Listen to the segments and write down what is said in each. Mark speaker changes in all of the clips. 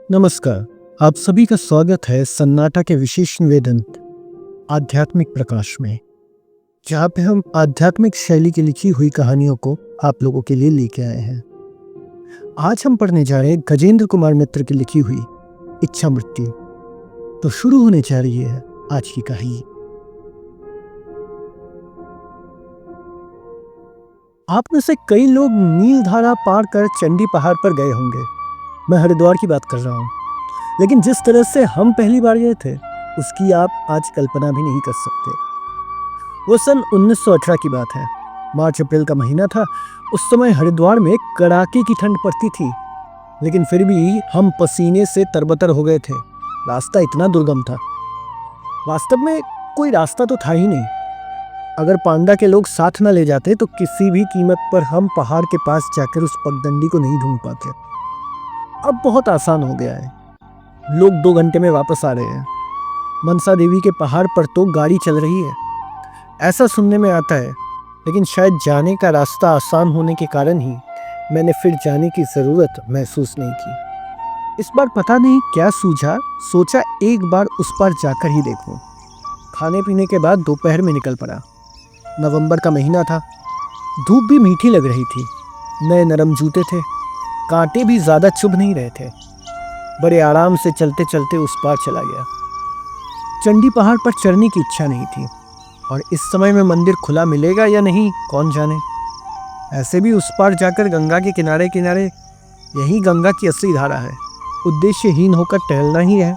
Speaker 1: नमस्कार। आप सभी का स्वागत है सन्नाटा के विशेष निवेदन आध्यात्मिक प्रकाश में, जहाँ पे हम आध्यात्मिक शैली की लिखी हुई कहानियों को आप लोगों के लिए लेके आए हैं। आज हम पढ़ने जा रहे हैं गजेंद्र कुमार मित्र की लिखी हुई इच्छा मृत्यु। तो शुरू होने जा रही है आज की कहानी। आप में से कई लोग नीलधारा पार कर चंडी पहाड़ पर गए होंगे। मैं हरिद्वार की बात कर रहा हूँ, लेकिन जिस तरह से हम पहली बार गए थे उसकी आप आज कल्पना भी नहीं कर सकते। वो सन 1918 की बात है। मार्च अप्रैल का महीना था। उस समय हरिद्वार में कड़ाके की ठंड पड़ती थी, लेकिन फिर भी हम पसीने से तरबतर हो गए थे। रास्ता इतना दुर्गम था, वास्तव में कोई रास्ता तो था ही नहीं। अगर पांडा के लोग साथ न ले जाते तो किसी भी कीमत पर हम पहाड़ के पास जाकर उस पगडंडी को नहीं ढूंढ पाते। अब बहुत आसान हो गया है। लोग 2 घंटे में वापस आ रहे हैं। मनसा देवी के पहाड़ पर तो गाड़ी चल रही है, ऐसा सुनने में आता है। लेकिन शायद जाने का रास्ता आसान होने के कारण ही मैंने फिर जाने की ज़रूरत महसूस नहीं की। इस बार पता नहीं क्या सूझा, सोचा एक बार उस पार जाकर ही देखूं। खाने पीने के बाद दोपहर में निकल पड़ा। नवंबर का महीना था। धूप भी मीठी लग रही थी। नए नरम जूते थे, कांटे भी ज़्यादा चुभ नहीं रहे थे। बड़े आराम से चलते चलते उस पार चला गया। चंडी पहाड़ पर चढ़ने की इच्छा नहीं थी, और इस समय में मंदिर खुला मिलेगा या नहीं कौन जाने। ऐसे भी उस पार जाकर गंगा के किनारे किनारे यही गंगा की असली धारा है। उद्देश्यहीन होकर टहलना ही है।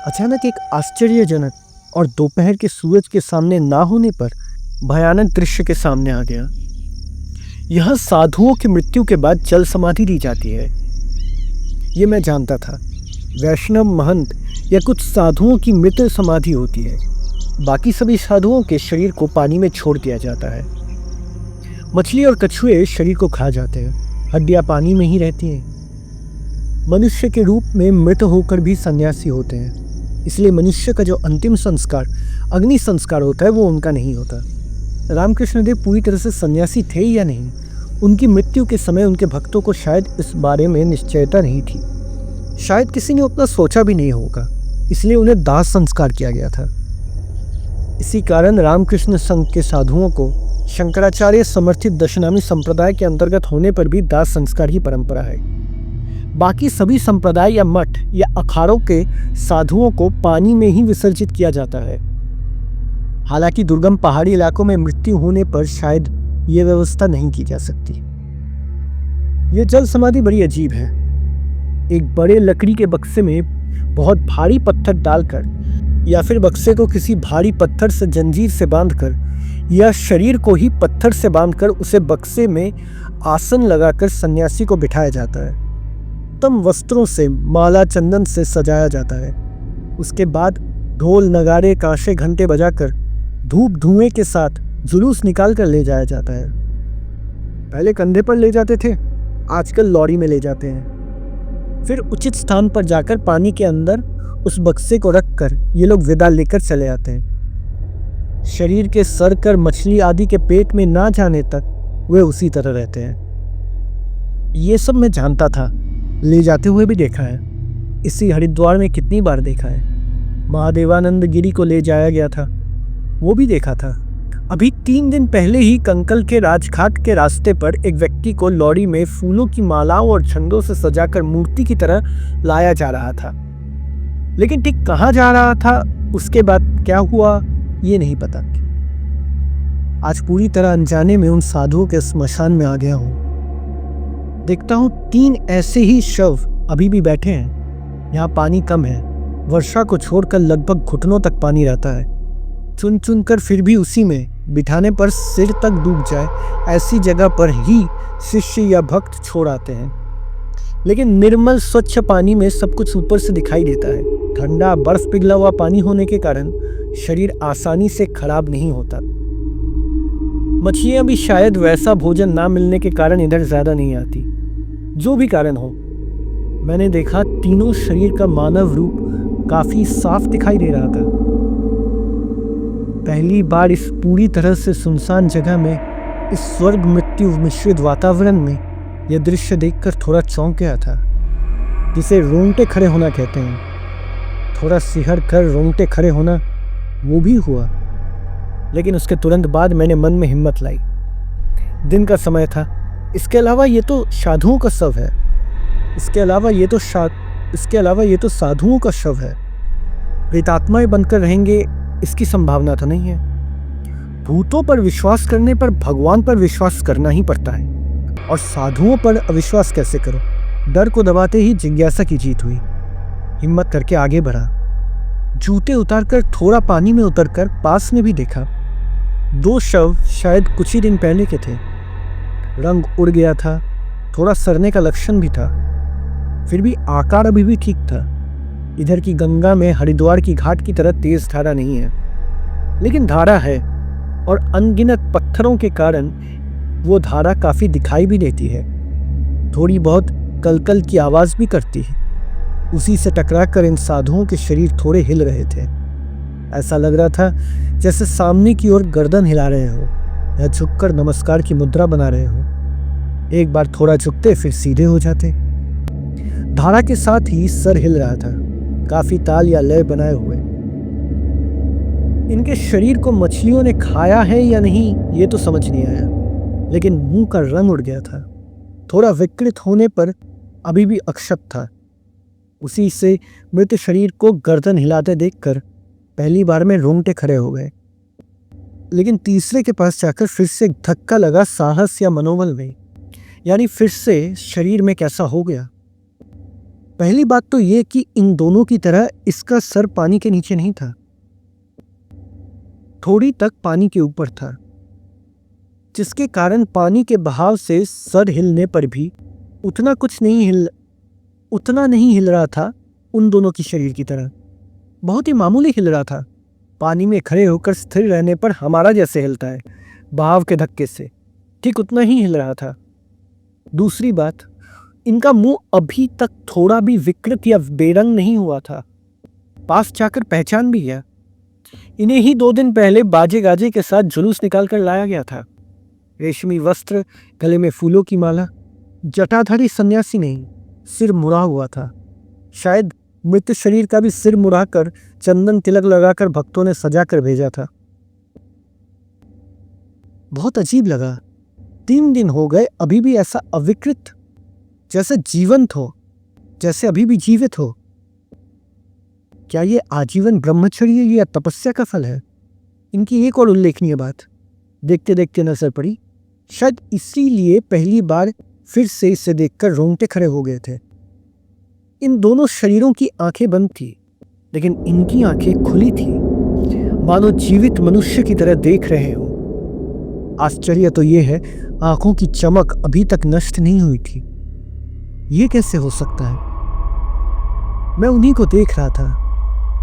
Speaker 1: अचानक एक आश्चर्यजनक और दोपहर के सूरज के सामने ना होने पर भयानक दृश्य के सामने आ गया। यह साधुओं की मृत्यु के बाद जल समाधि दी जाती है। ये मैं जानता था। वैष्णव महंत या कुछ साधुओं की मृत समाधि होती है। बाकी सभी साधुओं के शरीर को पानी में छोड़ दिया जाता है। मछली और कछुए शरीर को खा जाते हैं। हड्डियां पानी में ही रहती हैं। मनुष्य के रूप में मृत होकर भी सन्यासी होते हैं, इसलिए मनुष्य का जो अंतिम संस्कार अग्नि संस्कार होता है वो उनका नहीं होता। रामकृष्ण देव पूरी तरह से सन्यासी थे या नहीं, उनकी मृत्यु के समय उनके भक्तों को शायद इस बारे में निश्चयता नहीं थी। शायद किसी ने उतना सोचा भी नहीं होगा, इसलिए उन्हें दाह संस्कार किया गया था। इसी कारण रामकृष्ण संघ के साधुओं को शंकराचार्य समर्थित दशनामी संप्रदाय के अंतर्गत होने पर भी दाह संस्कार ही परंपरा है। बाकी सभी संप्रदाय या मठ या अखाड़ों के साधुओं को पानी में ही विसर्जित किया जाता है। हालांकि दुर्गम पहाड़ी इलाकों में मृत्यु होने पर शायद ये व्यवस्था नहीं की जा सकती। यह जल समाधि बड़ी अजीब है। एक बड़े लकड़ी के बक्से में बहुत भारी पत्थर डालकर, या फिर बक्से को किसी भारी पत्थर से जंजीर से बांधकर, या शरीर को ही पत्थर से बांधकर उसे बक्से में आसन लगाकर सन्यासी को बिठाया जाता है। उत्तम वस्त्रों से, माला चंदन से सजाया जाता है। उसके बाद ढोल नगाड़े कांशे घंटे बजाकर धूप धुएं के साथ जुलूस निकाल कर ले जाया जाता है। पहले कंधे पर ले जाते थे, आजकल लॉरी में ले जाते हैं। फिर उचित स्थान पर जाकर पानी के अंदर उस बक्से को रखकर ये लोग विदा लेकर चले आते हैं। शरीर के सर कर मछली आदि के पेट में ना जाने तक वे उसी तरह रहते हैं। ये सब मैं जानता था, ले जाते हुए भी देखा है। इसी हरिद्वार में कितनी बार देखा है। महादेवानंद गिरी को ले जाया गया था, वो भी देखा था। अभी 3 दिन पहले ही कंकल के राजघाट के रास्ते पर एक व्यक्ति को लॉरी में फूलों की मालाओं और झंडों से सजाकर मूर्ति की तरह लाया जा रहा था। लेकिन ठीक कहाँ जा रहा था, उसके बाद क्या हुआ, ये नहीं पता। आज पूरी तरह अनजाने में उन साधुओं के स्मशान में आ गया हूँ। देखता हूँ 3 ऐसे ही शव अभी भी बैठे हैं। यहाँ पानी कम है। वर्षा को छोड़कर लगभग घुटनों तक पानी रहता है। चुन चुन कर फिर भी उसी में बिठाने पर सिर तक डूब जाए, ऐसी जगह पर ही शिष्य या भक्त छोड़ आते हैं। लेकिन निर्मल स्वच्छ पानी में सब कुछ ऊपर से दिखाई देता है। ठंडा बर्फ पिघला हुआ पानी होने के कारण शरीर आसानी से खराब नहीं होता। मछलियां भी शायद वैसा भोजन ना मिलने के कारण इधर ज्यादा नहीं आती। जो भी कारण हो, मैंने देखा तीनों शरीर का मानव रूप काफी साफ दिखाई दे रहा था। पहली बार इस पूरी तरह से सुनसान जगह में, इस स्वर्ग मृत्यु मिश्रित वातावरण में यह दृश्य देखकर थोड़ा चौंक गया था। जिसे रोंगटे खड़े होना कहते हैं। थोड़ा सिहर कर रोंगटे खड़े होना वो भी हुआ, लेकिन उसके तुरंत बाद मैंने मन में हिम्मत लाई। दिन का समय था। इसके अलावा ये तो साधुओं का शव है। इसके अलावा ये तो साधुओं का शव है। प्रेतात्माएं बनकर रहेंगे इसकी संभावना तो नहीं है। भूतों पर विश्वास करने पर भगवान पर विश्वास करना ही पड़ता है, और साधुओं पर अविश्वास कैसे करो। डर को दबाते ही जिज्ञासा की जीत हुई। हिम्मत करके आगे बढ़ा। जूते उतारकर थोड़ा पानी में उतरकर पास में भी देखा। 2 शव शायद कुछ ही दिन पहले के थे। रंग उड़ गया था, थोड़ा सड़ने का लक्षण भी था, फिर भी आकार अभी भी ठीक था। इधर की गंगा में हरिद्वार की घाट की तरह तेज धारा नहीं है, लेकिन धारा है, और अनगिनत पत्थरों के कारण वो धारा काफी दिखाई भी देती है। थोड़ी बहुत कलकल की आवाज भी करती है। उसी से टकराकर इन साधुओं के शरीर थोड़े हिल रहे थे। ऐसा लग रहा था जैसे सामने की ओर गर्दन हिला रहे हो या झुककर नमस्कार की मुद्रा बना रहे हो। एक बार थोड़ा झुकते फिर सीधे हो जाते। धारा के साथ ही सर हिल रहा था, काफी ताल या लय बनाए हुए। इनके शरीर को मछलियों ने खाया है या नहीं ये तो समझ नहीं आया, लेकिन मुंह का रंग उड़ गया था। थोड़ा विकृत होने पर अभी भी अक्षत था। उसी से मृत शरीर को गर्दन हिलाते देखकर पहली बार में रोंगटे खड़े हो गए, लेकिन तीसरे के पास जाकर फिर से धक्का लगा साहस या मनोबल में। यानी फिर से शरीर में कैसा हो गया। पहली बात तो ये कि इन दोनों की तरह इसका सर पानी के नीचे नहीं था, थोड़ी तक पानी के ऊपर था, जिसके कारण पानी के बहाव से सर हिलने पर भी उतना नहीं हिल रहा था उन दोनों की शरीर की तरह। बहुत ही मामूली हिल रहा था। पानी में खड़े होकर स्थिर रहने पर हमारा जैसे हिलता है बहाव के धक्के से, ठीक उतना ही हिल रहा था। दूसरी बात, इनका मुंह अभी तक थोड़ा भी विकृत या बेरंग नहीं हुआ था। पास जाकर पहचान भी गया। इन्हें ही 2 दिन पहले बाजे गाजे के साथ जुलूस निकाल कर लाया गया था। रेशमी वस्त्र, गले में फूलों की माला, जटाधारी सन्यासी नहीं, सिर मुड़ा हुआ था। शायद मृत शरीर का भी सिर मुड़ाकर चंदन तिलक लगाकर भक्तों ने सजा कर भेजा था। बहुत अजीब लगा। 3 दिन हो गए, अभी भी ऐसा अविकृत, जैसे जीवंत हो, जैसे अभी भी जीवित हो। क्या ये आजीवन ब्रह्मचर्य या तपस्या का फल है? इनकी एक और उल्लेखनीय बात देखते देखते नजर पड़ी। शायद इसीलिए पहली बार फिर से इसे देखकर रोंगटे खड़े हो गए थे। इन दोनों शरीरों की आंखें बंद थी, लेकिन इनकी आंखें खुली थी, मानो जीवित मनुष्य की तरह देख रहे हो। आश्चर्य तो ये है, आंखों की चमक अभी तक नष्ट नहीं हुई थी। ये कैसे हो सकता है? मैं उन्हीं को देख रहा था।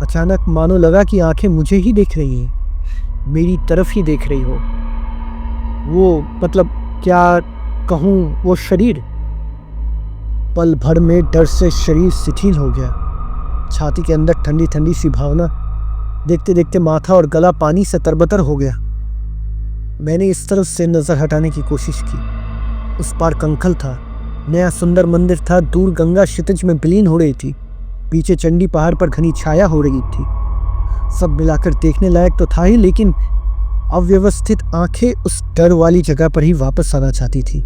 Speaker 1: अचानक मानो लगा कि आंखें मुझे ही देख रही हैं, मेरी तरफ ही देख रही हो। वो मतलब क्या कहूँ, वो शरीर। पल भर में डर से शरीर शिथिल हो गया। छाती के अंदर ठंडी ठंडी सी भावना। देखते देखते माथा और गला पानी से तरबतर हो गया। मैंने इस तरफ से नजर हटाने की कोशिश की। उस पार कंखल था, नया सुंदर मंदिर था, दूर गंगा क्षितिज में विलीन हो रही थी, पीछे चंडी पहाड़ पर घनी छाया हो रही थी। सब मिलाकर देखने लायक तो था ही, लेकिन अव्यवस्थित आंखें उस डर वाली जगह पर ही वापस आना चाहती थी,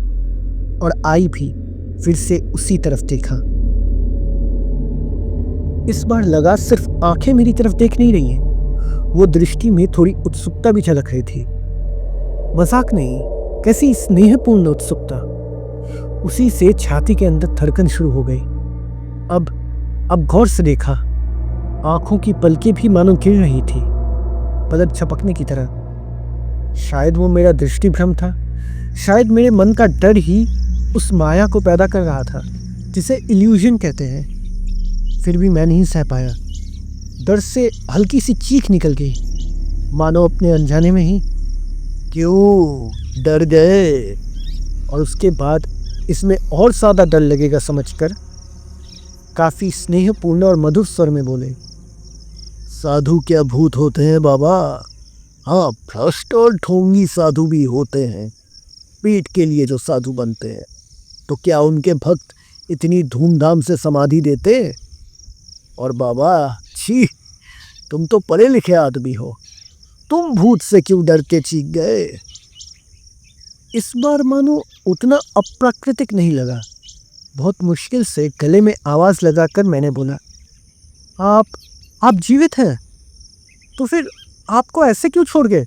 Speaker 1: और आई भी। फिर से उसी तरफ देखा। इस बार लगा सिर्फ आंखें मेरी तरफ देख नहीं रही हैं, वो दृष्टि में थोड़ी उत्सुकता भी झलक रही थी। मजाक नहीं, कैसी स्नेहपूर्ण उत्सुकता। उसी से छाती के अंदर धड़कन शुरू हो गई। अब गौर से देखा, आंखों की पलकें भी मानो गिर रही थी, पलक झपकने की तरह। शायद वो मेरा दृष्टिभ्रम था, शायद मेरे मन का डर ही उस माया को पैदा कर रहा था जिसे इल्यूजन कहते हैं। फिर भी मैं नहीं सह पाया। डर से हल्की सी चीख निकल गई, मानो अपने अनजाने में ही। क्यों डर गए? और उसके बाद इसमें और ज़्यादा डर लगेगा समझकर काफ़ी स्नेहपूर्ण और मधुर स्वर में बोले, साधु क्या भूत होते हैं बाबा? हाँ, भ्रष्ट और ढोंगी साधु भी होते हैं, पेट के लिए जो साधु बनते हैं। तो क्या उनके भक्त
Speaker 2: इतनी धूमधाम से समाधि देते। और बाबा, छी, तुम तो पढ़े लिखे आदमी हो, तुम भूत से क्यों डर के चीख गए?
Speaker 1: इस बार मानो उतना अप्राकृतिक नहीं लगा। बहुत मुश्किल से गले में आवाज लगाकर मैंने बोला, आप जीवित हैं? तो फिर आपको ऐसे क्यों छोड़ गए?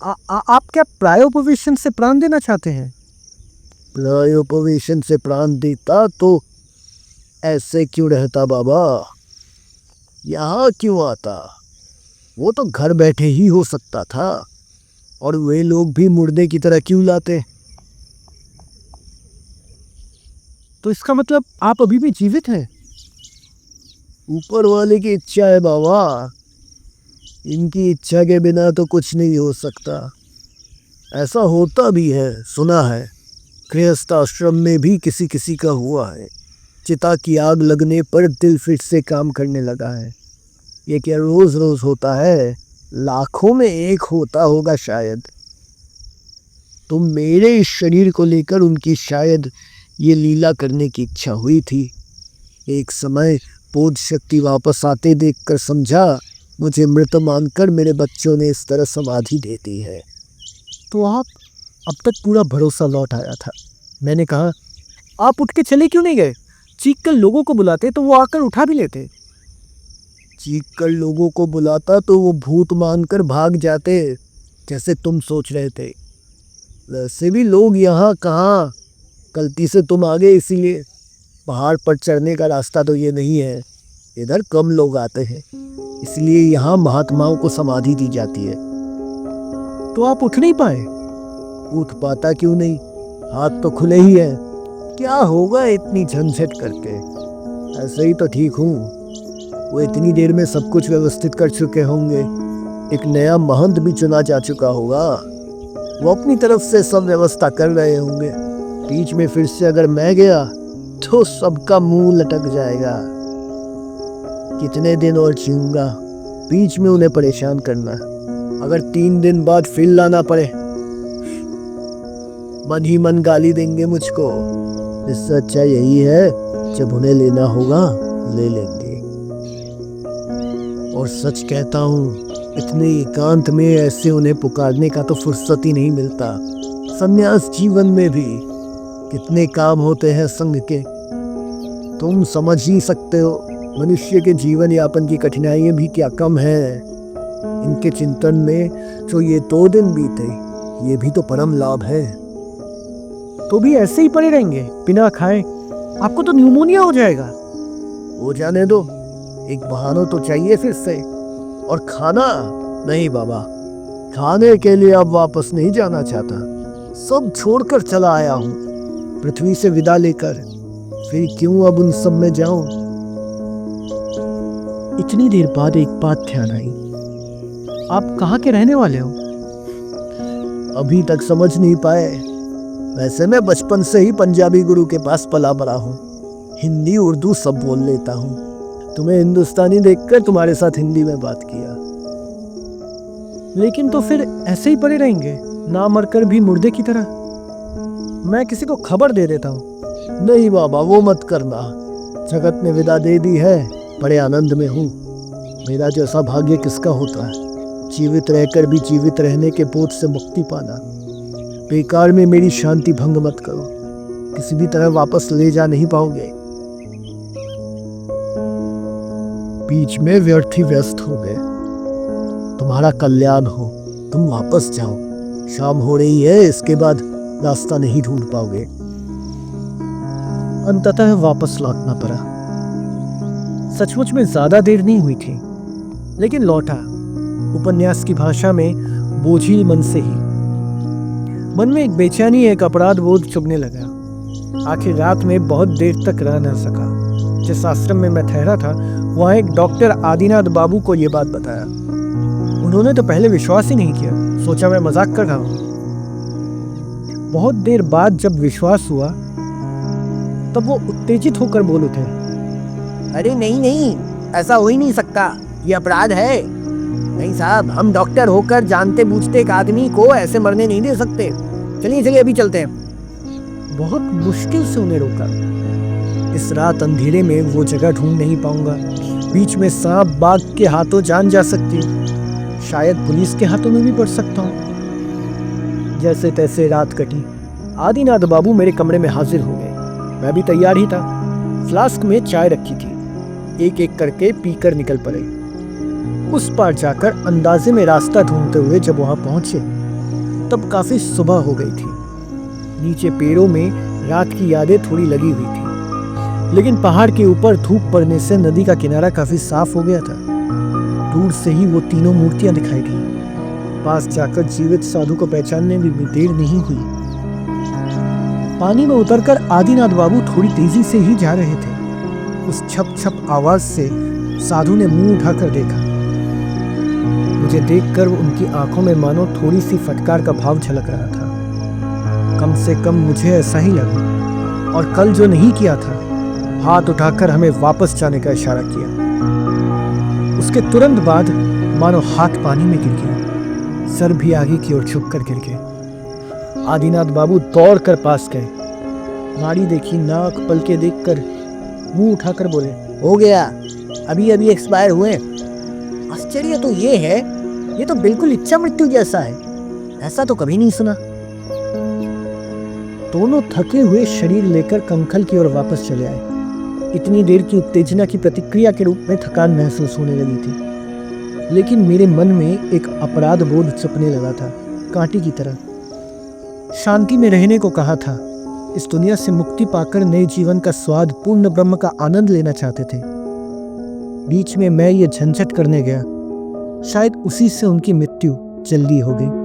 Speaker 1: आप क्या प्रायोपवेशन से प्राण देना चाहते हैं?
Speaker 2: प्रायोपवेशन से प्राण देता तो ऐसे क्यों रहता बाबा? यहाँ क्यों आता? वो तो घर बैठे ही हो सकता था। और वे लोग भी मुर्दे की तरह क्यों लाते?
Speaker 1: तो इसका मतलब आप अभी भी जीवित हैं?
Speaker 2: ऊपर वाले की इच्छा है बाबा। इनकी इच्छा के बिना तो कुछ नहीं हो सकता। ऐसा होता भी है, सुना है। गृहस्थ आश्रम में भी किसी किसी का हुआ है। चिता की आग लगने पर दिल फिर से काम करने लगा है। ये क्या रोज रोज होता है? लाखों में एक होता होगा शायद। तो मेरे इस शरीर को लेकर उनकी शायद ये लीला करने की इच्छा हुई थी। एक समय बोध शक्ति वापस आते देखकर समझा मुझे मृत मानकर मेरे बच्चों ने इस तरह समाधि दे दी है।
Speaker 1: तो आप अब तक पूरा भरोसा लौट आया था। मैंने कहा, आप उठ के चले क्यों नहीं गए? चीख कर लोगों को बुलाते तो वो आकर उठा भी लेते।
Speaker 2: चीख कर लोगों को बुलाता तो वो भूत मानकर भाग जाते, जैसे तुम सोच रहे थे। वैसे भी लोग यहाँ कहाँ, गलती से तुम आ गए इसीलिए। पहाड़ पर चढ़ने का रास्ता तो ये नहीं है। इधर कम लोग आते हैं, इसलिए यहाँ महात्माओं को समाधि दी जाती है।
Speaker 1: तो आप उठ नहीं पाए?
Speaker 2: उठ पाता क्यों नहीं? हाथ तो खुले ही है। क्या होगा इतनी झंझट करके? ऐसे ही तो ठीक हूँ। वो इतनी देर में सब कुछ व्यवस्थित कर चुके होंगे। एक नया महंत भी चुना जा चुका होगा। वो अपनी तरफ से सब व्यवस्था कर रहे होंगे। बीच में फिर से अगर मैं गया तो सबका मुंह लटक जाएगा। कितने दिन और जीऊंगा बीच में उन्हें परेशान करना? अगर 3 दिन बाद फिर लाना पड़े, मन ही मन गाली देंगे मुझको। इससे अच्छा यही है, जब उन्हें लेना होगा ले लेंगे। और सच कहता हूँ, इतने एकांत में ऐसे उन्हें पुकारने का तो फुर्सत ही नहीं मिलता। संन्यास जीवन में भी कितने काम होते हैं संग के। तुम समझ ही सकते हो, मनुष्य के जीवन यापन की कठिनाइयां भी क्या कम है। इनके चिंतन में जो ये 2 दिन बीते, ये भी तो परम लाभ है।
Speaker 1: तो भी ऐसे ही पड़े रहेंगे बिना खाए? आपको तो न्यूमोनिया हो जाएगा।
Speaker 2: हो जाने दो, एक बहाना तो चाहिए फिर से। और खाना नहीं बाबा, खाने के लिए अब वापस नहीं जाना चाहता। सब छोड़कर चला आया हूँ, पृथ्वी से विदा लेकर। फिर क्यों अब उन सब में जाऊं?
Speaker 1: इतनी देर बाद एक बात ध्यान आई। आप कहाँ के रहने वाले हो?
Speaker 2: अभी तक समझ नहीं पाए। वैसे मैं बचपन से ही पंजाबी गुरु के पास पला बड़ा हूँ। हिंदी उर्दू सब बोल लेता हूँ। तुम्हें हिंदुस्तानी देखकर तुम्हारे साथ हिंदी में बात किया।
Speaker 1: लेकिन तो फिर ऐसे ही पड़े रहेंगे, ना मरकर भी मुर्दे की तरह? मैं किसी को खबर दे देता हूँ।
Speaker 2: नहीं बाबा, वो मत करना। जगत ने विदा दे दी है, बड़े आनंद में हूँ। मेरा जैसा भाग्य किसका होता है, जीवित रहकर भी जीवित रहने के बोझ से मुक्ति पाना। बेकार में मेरी शांति भंग मत करो, किसी भी तरह वापस ले जा नहीं पाओगे। बीच में व्यर्थ ही व्यस्त हो गए। तुम्हारा कल्याण हो, तुम वापस जाओ। शाम हो रही है, इसके बाद रास्ता नहीं ढूंढ पाओगे।
Speaker 1: अंततः वापस लौटना पड़ा। सचमुच में ज्यादा देर नहीं हुई थी, लेकिन लौटा। उपन्यास की भाषा में बोझिल मन से ही। मन में एक बेचैनी, एक अपराध बोध चुभने लगा। आखिर रात में बहुत देर तक रह न सका। जिस आश्रम में मैं ठहरा था, वहाँ एक डॉक्टर आदिनाथ बाबू को ये बात बताया। उन्होंने तो पहले विश्वास ही नहीं किया, सोचा मैं मजाक कर रहा हूँ। बहुत देर बाद जब विश्वास हुआ, तब वो उत्तेजित होकर बोल उठे,
Speaker 2: अरे नहीं नहीं, ऐसा हो ही नहीं सकता, ये अपराध है। नहीं साहब, हम डॉक्टर होकर जानते बूझते एक आदमी को ऐसे मरने नहीं दे सकते। चलिए चलिए अभी चलते हैं।
Speaker 1: बहुत मुश्किल से उन्हें रोका। इस रात अंधेरे में वो जगह ढूंढ नहीं पाऊंगा। बीच में सांप बाघ के हाथों जान जा सकती है, शायद पुलिस के हाथों में भी पड़ सकता हूँ। जैसे तैसे रात कटी। आदिनाथ बाबू मेरे कमरे में हाजिर हो गए। मैं भी तैयार ही था। फ्लास्क में चाय रखी थी। एक एक करके पीकर निकल पड़े। उस पार जाकर अंदाजे में रास्ता ढूंढते हुए जब वहां पहुंचे तब काफी सुबह हो गई थी। नीचे पेड़ों में रात की यादें थोड़ी लगी हुई थी, लेकिन पहाड़ के ऊपर धूप पड़ने से नदी का किनारा काफी साफ हो गया था। दूर से ही वो तीनों मूर्तियां दिखाई दी। पास जाकर जीवित साधु को पहचानने में भी देर नहीं हुई। पानी में उतरकर आदिनाथ बाबू थोड़ी तेजी से ही जा रहे थे। उस छप छप आवाज से साधु ने मुंह उठाकर देखा। मुझे देखकर उनकी आंखों में मानो थोड़ी सी फटकार का भाव झलक रहा था। कम से कम मुझे ऐसा ही लगा। और कल जो नहीं किया था, हाथ उठाकर हमें वापस जाने का इशारा किया। उसके तुरंत बाद मानो हाथ पानी में गिर गया। सर भी आगे की ओर झुककर गिर गए। आदिनाथ बाबू दौड़ कर पास गए। नाड़ी देखी, नाक पलके देखकर मुंह उठाकर बोले,
Speaker 2: हो गया, अभी अभी एक्सपायर हुए। आश्चर्य तो ये है, ये तो बिल्कुल इच्छा मृत्यु जैसा है। ऐसा तो कभी नहीं सुना।
Speaker 1: दोनों थके हुए शरीर लेकर कंखल की ओर वापस चले आए। इतनी देर की उत्तेजना की प्रतिक्रिया के रूप में थकान महसूस होने लगी थी, लेकिन मेरे मन में एक अपराध बोध चुपने लगा था, कांटे की तरह। शांति में रहने को कहा था। इस दुनिया से मुक्ति पाकर नए जीवन का स्वाद, पूर्ण ब्रह्म का आनंद लेना चाहते थे। बीच में मैं ये झंझट करने गया। शायद उसी से उनकी मृत्यु जल्दी हो गई।